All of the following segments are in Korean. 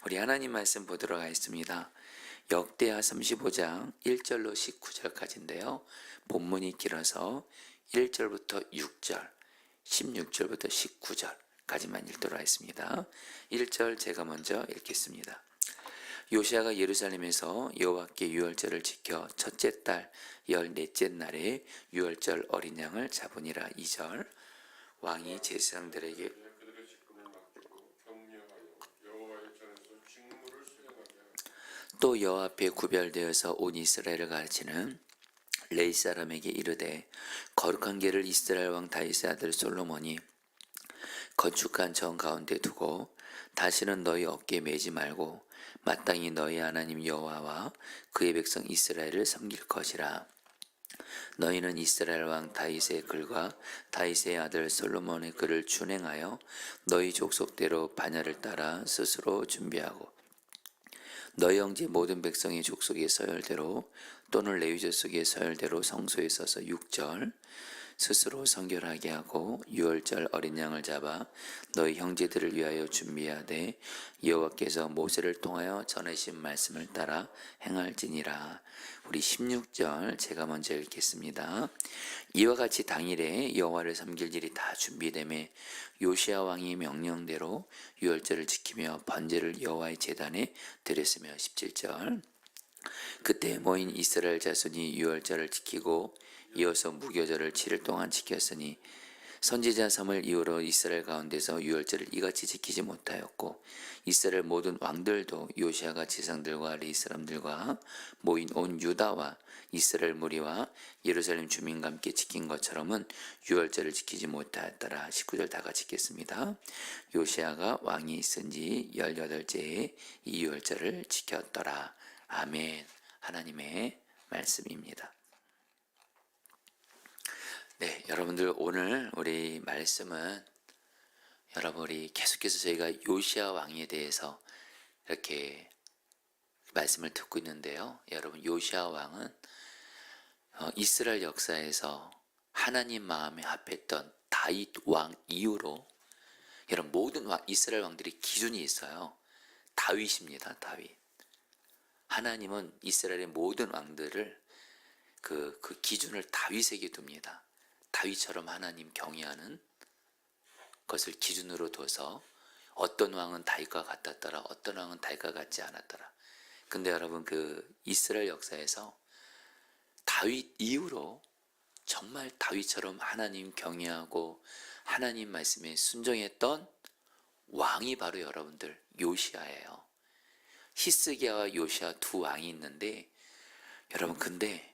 우리 하나님 말씀 보도록 하겠습니다. 역대하 35장 1절로 19절까지인데요. 본문이 길어서 1절부터 6절, 16절부터 19절까지만 읽도록 하겠습니다. 1절 제가 먼저 읽겠습니다. 요시야가 예루살렘에서 여호와께 유월절을 지켜 첫째 달 14째 날에 유월절 어린 양을 잡으니라. 2절 왕이 제사장들에게 또 여호와 앞에 구별되어서 온 이스라엘을 가르치는 레위 사람에게 이르되 거룩한 길을 이스라엘 왕 다윗의 아들 솔로몬이 건축한 정 가운데 두고 다시는 너희 어깨에 매지 말고 마땅히 너희 하나님 여호와와 그의 백성 이스라엘을 섬길 것이라. 너희는 이스라엘 왕 다윗의 글과 다윗의 아들 솔로몬의 글을 준행하여 너희 족속대로 반야를 따라 스스로 준비하고 너희 형제 모든 백성의 족속의 서열대로 또는 레위 족속의 서열대로 성소에 서서 6절 스스로 성결하게 하고 유월절 어린 양을 잡아 너희 형제들을 위하여 준비하되 여호와께서 모세를 통하여 전하신 말씀을 따라 행할지니라. 우리 16절 제가 먼저 읽겠습니다. 이와 같이 당일에 여호와를 섬길 일이 다 준비되매 요시야 왕의 명령대로 유월절을 지키며 번제를 여호와의 제단에 드렸으며 17절 그때 모인 이스라엘 자손이 유월절을 지키고 이어서 무교절을 7일 동안 지켰으니 선지자 삼을 이후로 이스라엘 가운데서 유월절을 이같이 지키지 못하였고 이스라엘 모든 왕들도 요시야가 지상들과 레위 사람들과 모인 온 유다와 이스라엘 무리와 예루살렘 주민과 함께 지킨 것처럼은 유월절을 지키지 못하였더라. 19절 다 같이 읽겠습니다. 요시야가 왕이 있은 지 18제에 이 유월절을 지켰더라. 아멘. 하나님의 말씀입니다. 네, 여러분들 오늘 우리 말씀은 여러분이 계속해서 저희가 요시야 왕에 대해서 이렇게 말씀을 듣고 있는데요. 여러분 요시야 왕은 이스라엘 역사에서 하나님 마음에 합했던 다윗 왕 이후로 여러분 모든 이스라엘 왕들이 기준이 있어요. 다윗입니다. 다윗. 하나님은 이스라엘의 모든 왕들을 그 기준을 다윗에게 둡니다. 다윗처럼 하나님 경외하는 것을 기준으로 둬서 어떤 왕은 다윗과 같았더라, 어떤 왕은 다윗과 같지 않았더라. 근데 여러분 그 이스라엘 역사에서 다윗 이후로 정말 다윗처럼 하나님 경외하고 하나님 말씀에 순종했던 왕이 바로 여러분들 요시야예요. 히스기야와 요시야 두 왕이 있는데 여러분 근데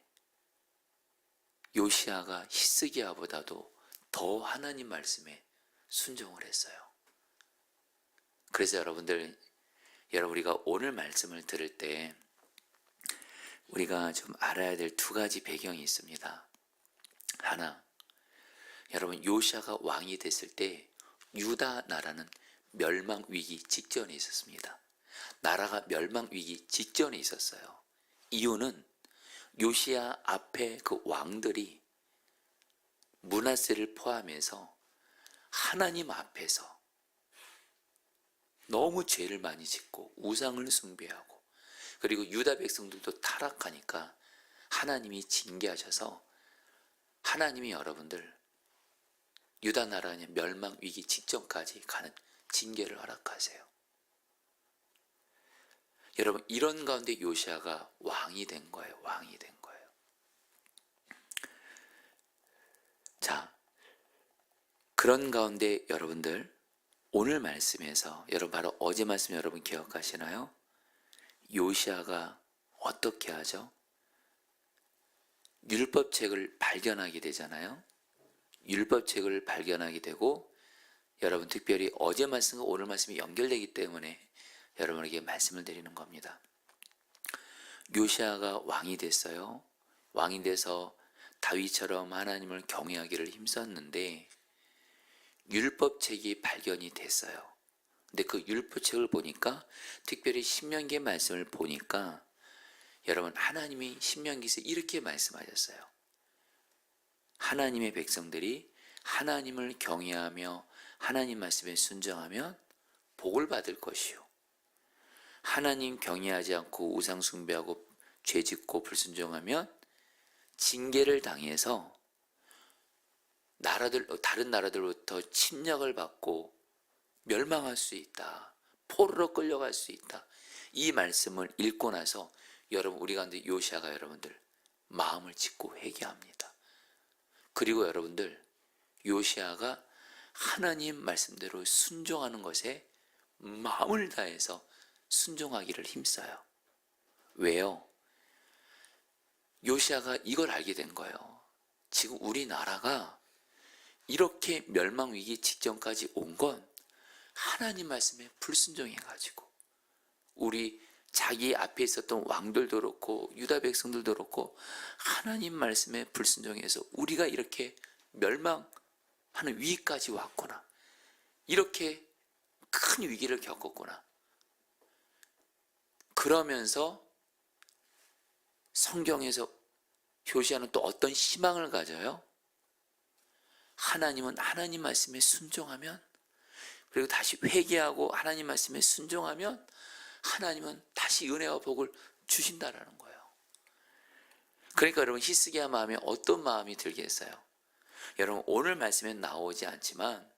요시야가 히스기야보다도 더 하나님 말씀에 순종을 했어요. 그래서 여러분 우리가 오늘 말씀을 들을 때 우리가 좀 알아야 될 두 가지 배경이 있습니다. 하나, 여러분 요시야가 왕이 됐을 때 유다 나라는 멸망 위기 직전에 있었습니다. 나라가 멸망 위기 직전에 있었어요. 이유는 요시야 앞에 그 왕들이 므낫세를 포함해서 하나님 앞에서 너무 죄를 많이 짓고 우상을 숭배하고 그리고 유다 백성들도 타락하니까 하나님이 징계하셔서 하나님이 여러분들 유다 나라의 멸망 위기 직전까지 가는 징계를 허락하세요. 여러분 이런 가운데 요시야가 왕이 된 거예요. 왕이 된 거예요. 자, 그런 가운데 여러분들 오늘 말씀에서 여러분 바로 어제 말씀 여러분 기억하시나요? 요시야가 어떻게 하죠? 율법책을 발견하게 되잖아요. 율법책을 발견하게 되고 여러분 특별히 어제 말씀과 오늘 말씀이 연결되기 때문에 여러분에게 말씀을 드리는 겁니다. 요시야가 왕이 됐어요. 왕이 돼서 다윗처럼 하나님을 경외하기를 힘썼는데 율법책이 발견이 됐어요. 근데 그 율법책을 보니까 특별히 신명기의 말씀을 보니까 여러분 하나님이 신명기에서 이렇게 말씀하셨어요. 하나님의 백성들이 하나님을 경외하며 하나님 말씀에 순종하면 복을 받을 것이요 하나님 경외하지 않고 우상 숭배하고 죄짓고 불순종하면 징계를 당해서 다른 나라들로부터 침략을 받고 멸망할 수 있다. 포로로 끌려갈 수 있다. 이 말씀을 읽고 나서 여러분 우리 가운데 요시아가 여러분들 마음을 짓고 회개합니다. 그리고 여러분들 요시아가 하나님 말씀대로 순종하는 것에 마음을 다해서 순종하기를 힘써요. 왜요? 요시아가 이걸 알게 된 거예요. 지금 우리나라가 이렇게 멸망 위기 직전까지 온 건 하나님 말씀에 불순종해가지고 우리 자기 앞에 있었던 왕들도 그렇고 유다 백성들도 그렇고 하나님 말씀에 불순종해서 우리가 이렇게 멸망하는 위기까지 왔구나. 이렇게 큰 위기를 겪었구나. 그러면서 성경에서 요시아는 또 어떤 희망을 가져요? 하나님은 하나님 말씀에 순종하면, 그리고 다시 회개하고 하나님 말씀에 순종하면 하나님은 다시 은혜와 복을 주신다라는 거예요. 그러니까 여러분 히스기야 마음에 어떤 마음이 들겠어요? 여러분 오늘 말씀에 나오지 않지만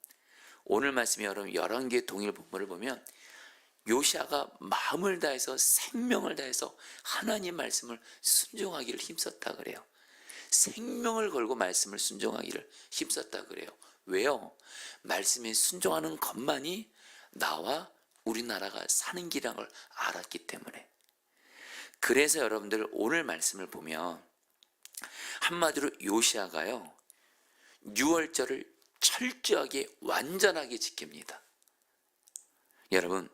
오늘 말씀에 여러분 열왕기의 동일 본문을 보면 요시아가 마음을 다해서 생명을 다해서 하나님 말씀을 순종하기를 힘썼다 그래요. 생명을 걸고 말씀을 순종하기를 힘썼다 그래요. 왜요? 말씀에 순종하는 것만이 나와 우리나라가 사는 길이라는 걸 알았기 때문에. 그래서 여러분들 오늘 말씀을 보면 한마디로 요시아가요 6월절을 철저하게 완전하게 지킵니다. 여러분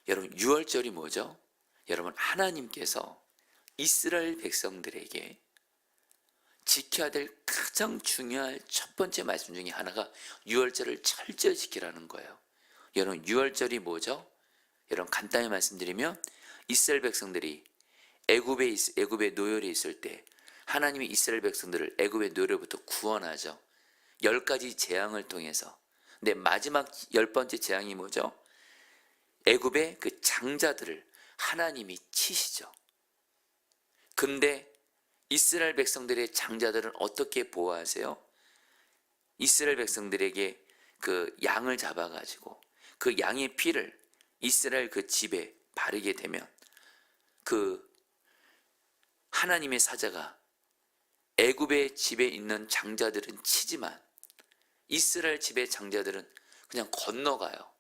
6월절이 뭐죠? 여러분 하나님께서 이스라엘 백성들에게 지켜야 될 가장 중요한 첫 번째 말씀 중에 하나가 6월절을 철저히 지키라는 거예요. 여러분 6월절이 뭐죠? 여러분 간단히 말씀드리면 이스라엘 백성들이 애굽의 노열에 있을 때 하나님이 이스라엘 백성들을 애굽의 노열로부터 구원하죠. 10가지 재앙을 통해서. 근데 마지막 10번째 재앙이 뭐죠? 애굽의 그 장자들을 하나님이 치시죠. 근데 이스라엘 백성들의 장자들은 어떻게 보호하세요? 이스라엘 백성들에게 그 양을 잡아가지고 그 양의 피를 이스라엘 그 집에 바르게 되면 그 하나님의 사자가 애굽의 집에 있는 장자들은 치지만 이스라엘 집의 장자들은 그냥 건너가요.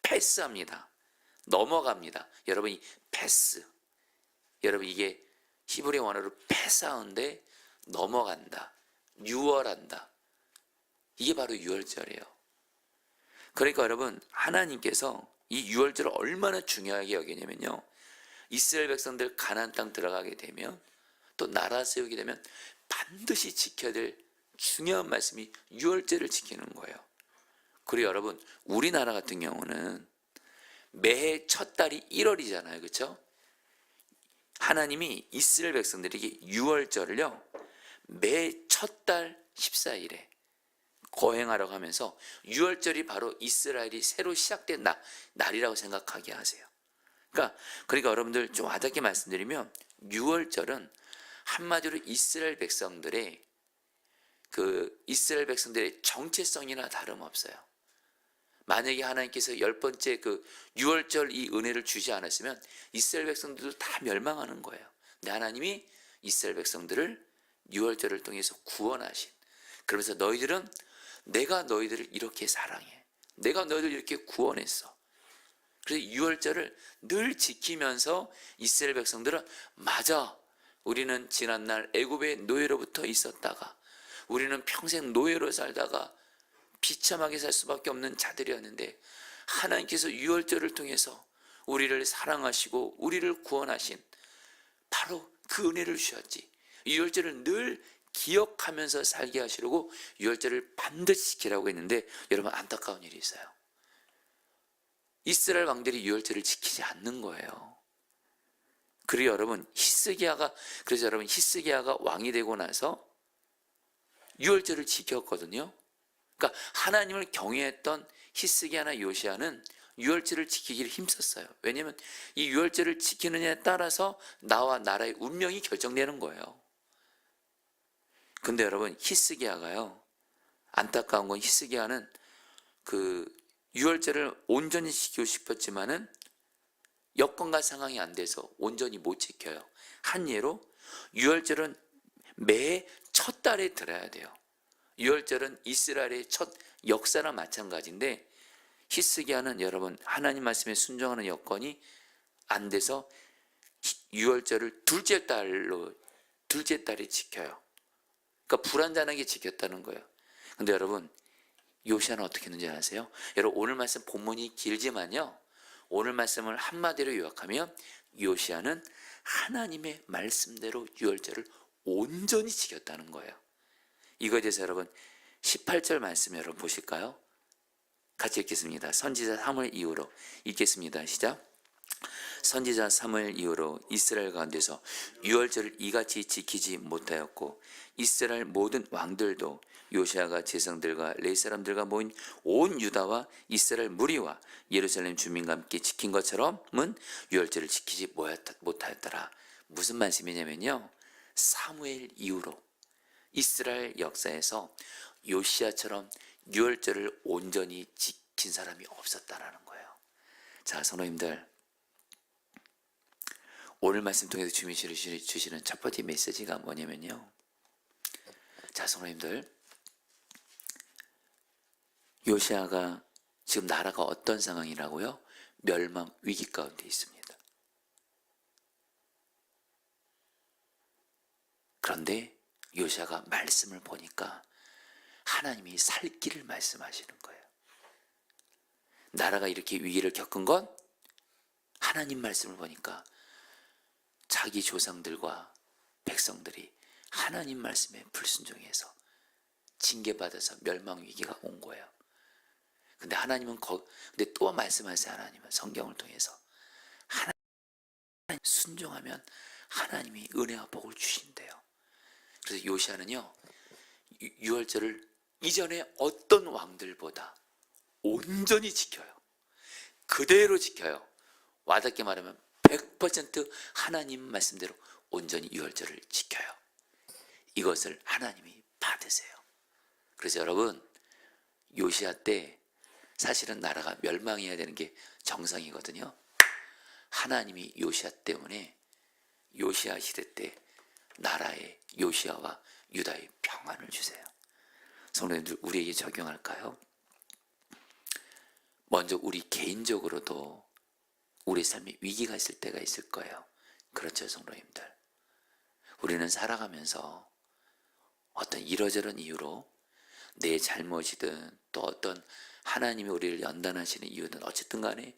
패스합니다. 넘어갑니다. 여러분 이 패스, 여러분 이게 히브리 원어로 패스하는데 넘어간다, 유월한다. 이게 바로 유월절이에요. 그러니까 여러분 하나님께서 이 유월절을 얼마나 중요하게 여기냐면요, 이스라엘 백성들 가나안 땅 들어가게 되면 또 나라 세우게 되면 반드시 지켜야 될 중요한 말씀이 유월절을 지키는 거예요. 그리고 여러분 우리나라 같은 경우는 매해 첫 달이 1월이잖아요. 그렇죠? 하나님이 이스라엘 백성들에게 유월절을요 매 첫 달 14일에 거행하라고 하면서 유월절이 바로 이스라엘이 새로 시작된 날이라고 생각하게 하세요. 그러니까 여러분들 좀 와닿게 말씀드리면 유월절은 한마디로 이스라엘 백성들의 정체성이나 다름없어요. 만약에 하나님께서 10번째 그 유월절 이 은혜를 주지 않았으면 이스라엘 백성들도 다 멸망하는 거예요. 근데 하나님이 이스라엘 백성들을 유월절을 통해서 구원하신, 그러면서 너희들은 내가 너희들을 이렇게 사랑해, 내가 너희들을 이렇게 구원했어. 그래서 유월절을 늘 지키면서 이스라엘 백성들은 맞아, 우리는 지난날 애굽의 노예로부터 있었다가 우리는 평생 노예로 살다가 비참하게 살 수밖에 없는 자들이었는데 하나님께서 유월절을 통해서 우리를 사랑하시고 우리를 구원하신 바로 그 은혜를 주셨지. 유월절을 늘 기억하면서 살게 하시려고 유월절을 반드시 지키라고 했는데 여러분 안타까운 일이 있어요. 이스라엘 왕들이 유월절을 지키지 않는 거예요. 그리고 여러분 히스기야가 왕이 되고 나서 유월절을 지켰거든요. 그러니까 하나님을 경외했던 히스기야나 요시야는 유월절을 지키기를 힘썼어요. 왜냐하면 이 유월절을 지키느냐에 따라서 나와 나라의 운명이 결정되는 거예요. 근데 여러분, 히스기야가요, 안타까운 건 히스기야는 그 유월절을 온전히 지키고 싶었지만은 여건과 상황이 안 돼서 온전히 못 지켜요. 한 예로 유월절은 매해 첫 달에 들어야 돼요. 유월절은 이스라엘의 첫 역사나 마찬가지인데 히스기야는 여러분 하나님 말씀에 순종하는 여건이 안 돼서 유월절을 둘째 달에 지켜요. 그러니까 불완전하게 지켰다는 거예요. 근데 여러분, 요시야는 어떻게 했는지 아세요? 여러분, 오늘 말씀 본문이 길지만요, 오늘 말씀을 한마디로 요약하면 요시야는 하나님의 말씀대로 유월절을 온전히 지켰다는 거예요. 이거에 대해서 여러분 18절 말씀 여러분 보실까요? 같이 읽겠습니다. 선지자 사무엘 이후로 읽겠습니다. 시작. 선지자 사무엘 이후로 이스라엘 가운데서 유월절을 이같이 지키지 못하였고 이스라엘 모든 왕들도 요시야가 제성들과 레위 사람들과 모인 온 유다와 이스라엘 무리와 예루살렘 주민과 함께 지킨 것처럼은 유월절을 지키지 못하였더라. 무슨 말씀이냐면요, 사무엘 이후로 이스라엘 역사에서 요시야처럼 유월절을 온전히 지킨 사람이 없었다라는 거예요. 자, 성도님들, 오늘 말씀 통해서 주님이 주시는 첫 번째 메시지가 뭐냐면요, 자, 성도님들, 요시야가 지금 나라가 어떤 상황이라고요? 멸망 위기 가운데 있습니다. 그런데 요시야가 말씀을 보니까 하나님이 살 길을 말씀하시는 거예요. 나라가 이렇게 위기를 겪은 건 하나님 말씀을 보니까 자기 조상들과 백성들이 하나님 말씀에 불순종해서 징계받아서 멸망 위기가 온 거예요. 근데 하나님은 근데 또 말씀하세요. 하나님은 성경을 통해서 하나님 순종하면 하나님이 은혜와 복을 주신대요. 그래서 요시야는요, 유월절을 이전에 어떤 왕들보다 온전히 지켜요. 그대로 지켜요. 와닿게 말하면 100% 하나님 말씀대로 온전히 유월절을 지켜요. 이것을 하나님이 받으세요. 그래서 여러분, 요시야 때 사실은 나라가 멸망해야 되는 게 정상이거든요. 하나님이 요시야 때문에 요시야 시대 때 나라에 요시야와 유다의 평안을 주세요. 성도님들, 우리에게 적용할까요? 먼저 우리 개인적으로도 우리 삶에 위기가 있을 때가 있을 거예요. 그렇죠, 성도님들. 우리는 살아가면서 어떤 이러저런 이유로 내 잘못이든 또 어떤 하나님이 우리를 연단하시는 이유든 어쨌든 간에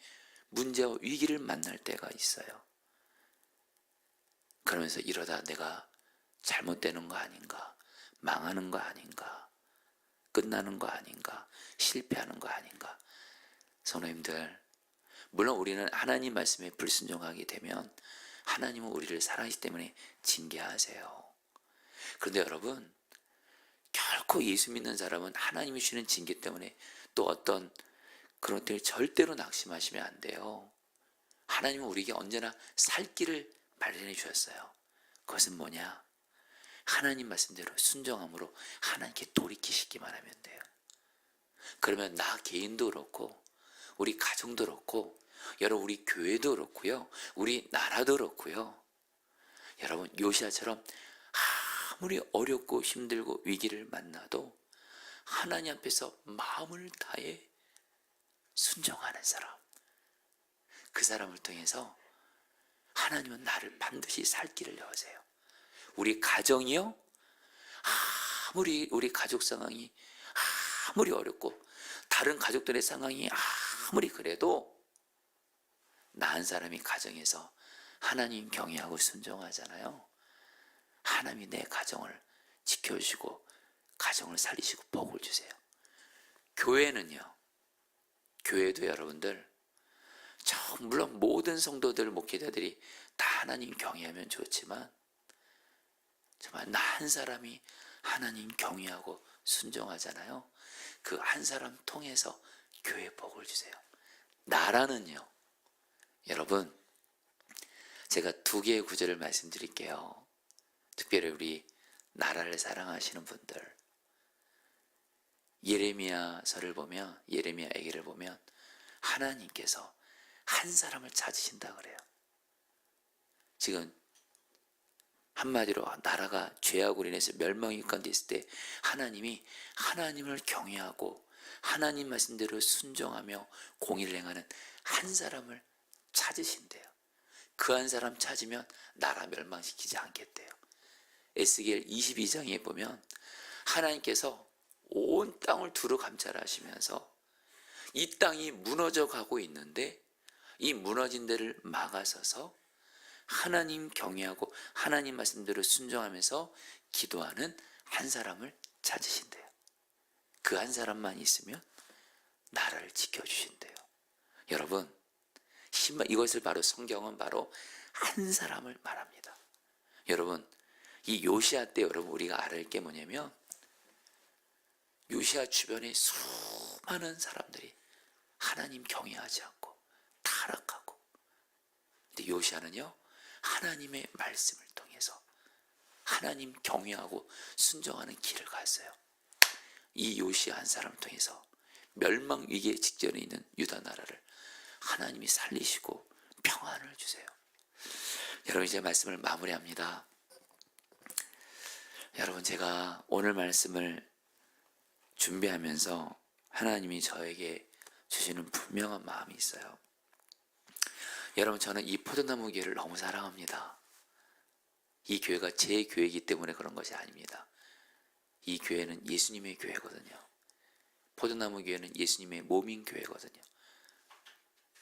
문제와 위기를 만날 때가 있어요. 그러면서 이러다 내가 잘못되는 거 아닌가, 망하는 거 아닌가, 끝나는 거 아닌가, 실패하는 거 아닌가. 성도님들, 물론 우리는 하나님 말씀에 불순종하게 되면 하나님은 우리를 사랑하시기 때문에 징계하세요. 그런데 여러분, 결코 예수 믿는 사람은 하나님이 주시는 징계 때문에 또 어떤 그런 것들 절대로 낙심하시면 안 돼요. 하나님은 우리에게 언제나 살 길을 마련해 주셨어요. 그것은 뭐냐? 하나님 말씀대로 순종함으로 하나님께 돌이키시기만 하면 돼요. 그러면 나 개인도 그렇고 우리 가정도 그렇고 여러분 우리 교회도 그렇고요, 우리 나라도 그렇고요, 여러분 요시야처럼 아무리 어렵고 힘들고 위기를 만나도 하나님 앞에서 마음을 다해 순종하는 사람, 그 사람을 통해서 하나님은 나를 반드시 살 길을 여세요. 우리 가정이요, 아무리 우리 가족 상황이 아무리 어렵고 다른 가족들의 상황이 아무리 그래도 나 한 사람이 가정에서 하나님 경외하고 순종하잖아요. 하나님이 내 가정을 지켜주시고 가정을 살리시고 복을 주세요. 교회는요, 교회도 여러분들 물론 모든 성도들 목회자들이 다 하나님 경외하면 좋지만 정말 나 한 사람이 하나님 경외하고 순종하잖아요. 그 한 사람 통해서 교회 복을 주세요. 나라는요, 여러분, 제가 두 개의 구절을 말씀드릴게요. 특별히 우리 나라를 사랑하시는 분들, 예레미야서를 보면, 예레미야 애기를 보면 하나님께서 한 사람을 찾으신다 그래요. 지금 한마디로 나라가 죄악으로 인해서 멸망의 가운데 있을 때 하나님이 하나님을 경외하고 하나님 말씀대로 순종하며 공의를 행하는 한 사람을 찾으신대요. 그 한 사람 찾으면 나라 멸망시키지 않겠대요. 에스겔 22장에 보면 하나님께서 온 땅을 두루 감찰하시면서 이 땅이 무너져 가고 있는데 이 무너진 데를 막아서서 하나님 경외하고 하나님 말씀대로 순종하면서 기도하는 한 사람을 찾으신대요. 그 한 사람만 있으면 나라를 지켜주신대요. 여러분, 이것을 바로 성경은 바로 한 사람을 말합니다. 여러분, 이 요시아 때 여러분 우리가 알아야 할 게 뭐냐면 요시아 주변에 수많은 사람들이 하나님 경외하지 않고 타락하고, 근데 요시아는요 하나님의 말씀을 통해서 하나님 경외하고 순종하는 길을 갔어요. 이 요시아 한 사람을 통해서 멸망 위기에 직전에 있는 유다 나라를 하나님이 살리시고 평안을 주세요. 여러분, 이제 말씀을 마무리합니다. 여러분, 제가 오늘 말씀을 준비하면서 하나님이 저에게 주시는 분명한 마음이 있어요. 여러분, 저는 이 포도나무 교회를 너무 사랑합니다. 이 교회가 제 교회이기 때문에 그런 것이 아닙니다. 이 교회는 예수님의 교회거든요. 포도나무 교회는 예수님의 몸인 교회거든요.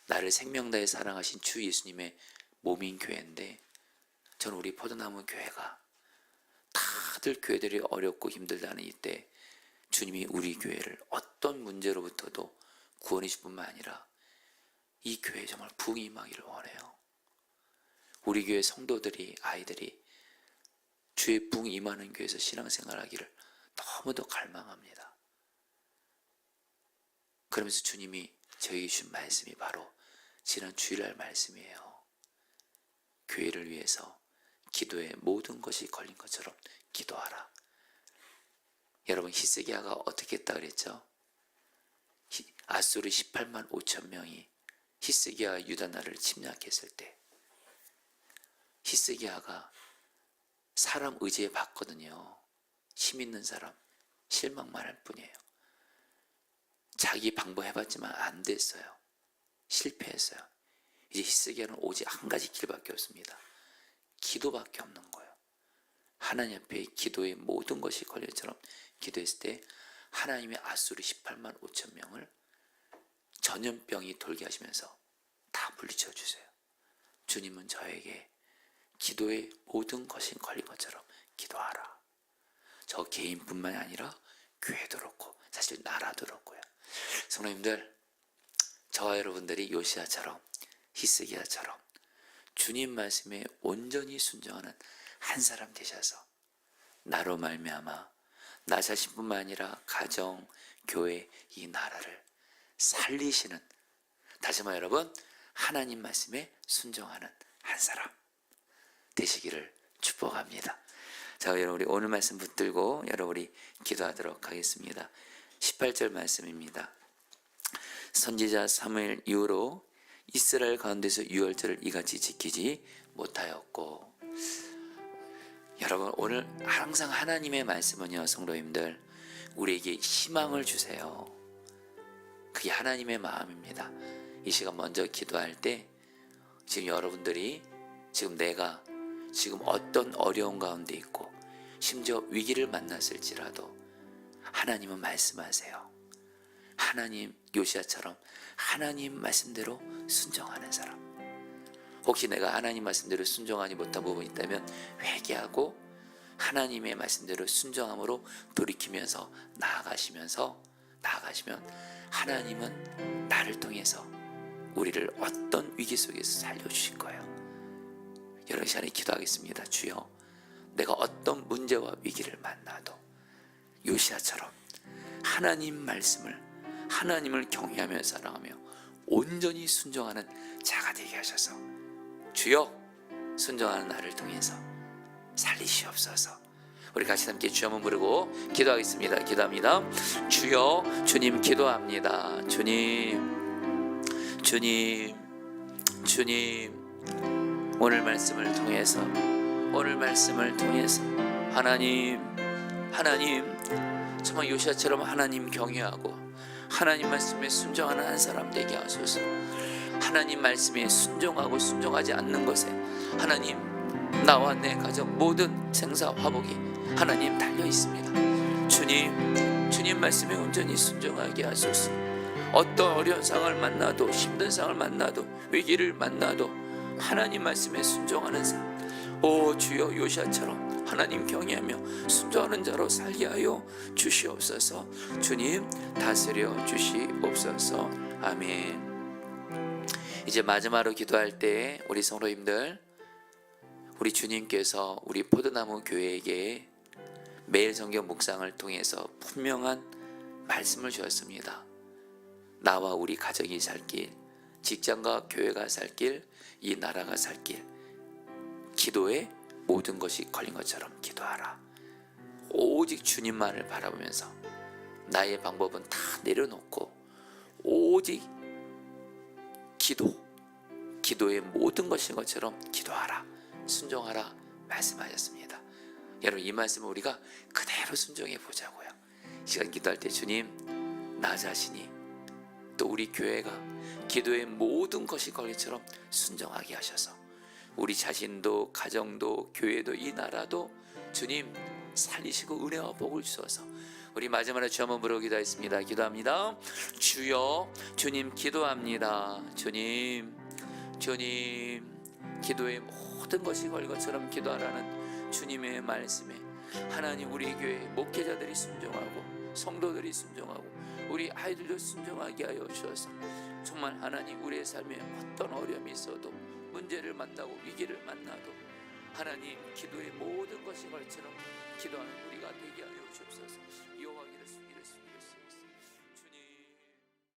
나를 생명 다해 사랑하신 주 예수님의 몸인 교회인데, 저는 우리 포도나무 교회가 다들 교회들이 어렵고 힘들다는 이때 주님이 우리 교회를 어떤 문제로부터도 구원해 줄 뿐만 아니라 이 교회에 정말 부흥이 임하기를 원해요. 우리 교회 성도들이, 아이들이 주의 부흥이 임하는 교회에서 신앙생활하기를 너무도 갈망합니다. 그러면서 주님이 저에게 주신 말씀이 바로 지난 주일날 말씀이에요. 교회를 위해서 기도에 모든 것이 걸린 것처럼 기도하라. 여러분, 히스기야가 어떻게 했다 그랬죠? 아수르 18만 5천 명이 히스기야가 유다 나라를 침략했을 때 히스기야가 사람 의지에 봤거든요. 힘 있는 사람, 실망만 할 뿐이에요. 자기 방법 해봤지만 안 됐어요. 실패했어요. 이제 히스기야는 오직 한 가지 길밖에 없습니다. 기도밖에 없는 거예요. 하나님 앞에 기도의 모든 것이 걸려처럼 기도했을 때 하나님의 아수르 18만 5천 명을 전염병이 돌게 하시면서 다 물리쳐 주세요. 주님은 저에게 기도의 모든 것이 걸린 것처럼 기도하라. 저 개인뿐만 아니라 교회도 그렇고 사실 나라도 그렇고요. 성도님들, 저와 여러분들이 요시아처럼 히스기야처럼 주님 말씀에 온전히 순종하는 한 사람 되셔서 나로 말미암아 나 자신뿐만 아니라 가정, 교회, 이 나라를 살리시는, 다시 말해 여러분, 하나님 말씀에 순종하는 한 사람 되시기를 축복합니다. 자, 여러분, 우리 오늘 말씀 붙들고 여러분이 기도하도록 하겠습니다. 18절 말씀입니다. 선지자 사무엘 이후로 이스라엘 가운데서 유월절을 이같이 지키지 못하였고, 여러분, 오늘 항상 하나님의 말씀은요, 성도님들, 우리에게 희망을 주세요. 그게 하나님의 마음입니다. 이 시간 먼저 기도할 때 지금 여러분들이, 지금 내가 지금 어떤 어려운 가운데 있고 심지어 위기를 만났을지라도 하나님은 말씀하세요. 하나님, 요시아처럼 하나님 말씀대로 순종하는 사람. 혹시 내가 하나님 말씀대로 순종하지 못한 부분이 있다면 회개하고 하나님의 말씀대로 순종함으로 돌이키면서 나아가시면 하나님은 나를 통해서 우리를 어떤 위기 속에서 살려주실 거예요. 여러분, 시간에 기도하겠습니다. 주여, 내가 어떤 문제와 위기를 만나도 요시아처럼 하나님 말씀을, 하나님을 경외하며 사랑하며 온전히 순종하는 자가 되게 하셔서 주여 순종하는 나를 통해서 살리시옵소서. 우리 같이 함께 주 한번 부르고 기도하겠습니다. 기도합니다. 주여, 주님 기도합니다. 주님, 주님, 주님, 오늘 말씀을 통해서 하나님 정말 요시아처럼 하나님 경외하고 하나님 말씀에 순종하는 한 사람 되게 하소서. 하나님 말씀에 순종하고 순종하지 않는 것에 하나님, 나와 내 가정 모든 생사 화복이 하나님 달려 있습니다. 주님 말씀에 온전히 순종하게 하소서. 어떤 어려운 상황을 만나도, 힘든 상황을 만나도, 위기를 만나도 하나님 말씀에 순종하는 삶, 오 주여, 요시아처럼 하나님 경외하며 순종하는 자로 살게 하여 주시옵소서. 주님 다스려 주시옵소서. 아멘. 이제 마지막으로 기도할 때 우리 성도님들, 우리 주님께서 우리 포도나무 교회에게 매일 성경 묵상을 통해서 분명한 말씀을 주었습니다. 나와 우리 가정이 살 길, 직장과 교회가 살 길, 이 나라가 살 길, 기도에 모든 것이 걸린 것처럼 기도하라. 오직 주님만을 바라보면서 나의 방법은 다 내려놓고 오직 기도의 모든 것인 것처럼 기도하라, 순종하라 말씀하셨습니다. 여러분, 이 말씀을 우리가 그대로 순종해 보자고요. 시간 기도할 때 주님, 나 자신이 또 우리 교회가 기도의 모든 것이 걸림처럼 순종하게 하셔서 우리 자신도, 가정도, 교회도, 이 나라도 주님 살리시고 은혜와 복을 주셔서 우리 마지막으로 주 한번 부르고 기도하겠습니다. 기도합니다. 주여, 주님 기도합니다. 주님, 기도의 모든 것이 걸린 것처럼 기도하라는 주님의 말씀에 하나님, 우리 교회 목회자들이 순종하고 성도들이 순종하고 우리 아이들도 순종하게 하여 주셔서 정말 하나님, 우리의 삶에 어떤 어려움이 있어도, 문제를 만나고 위기를 만나도 하나님, 기도의 모든 것이 걸처럼 기도하는 우리가 되게 하여 주옵소서. 여호와 이를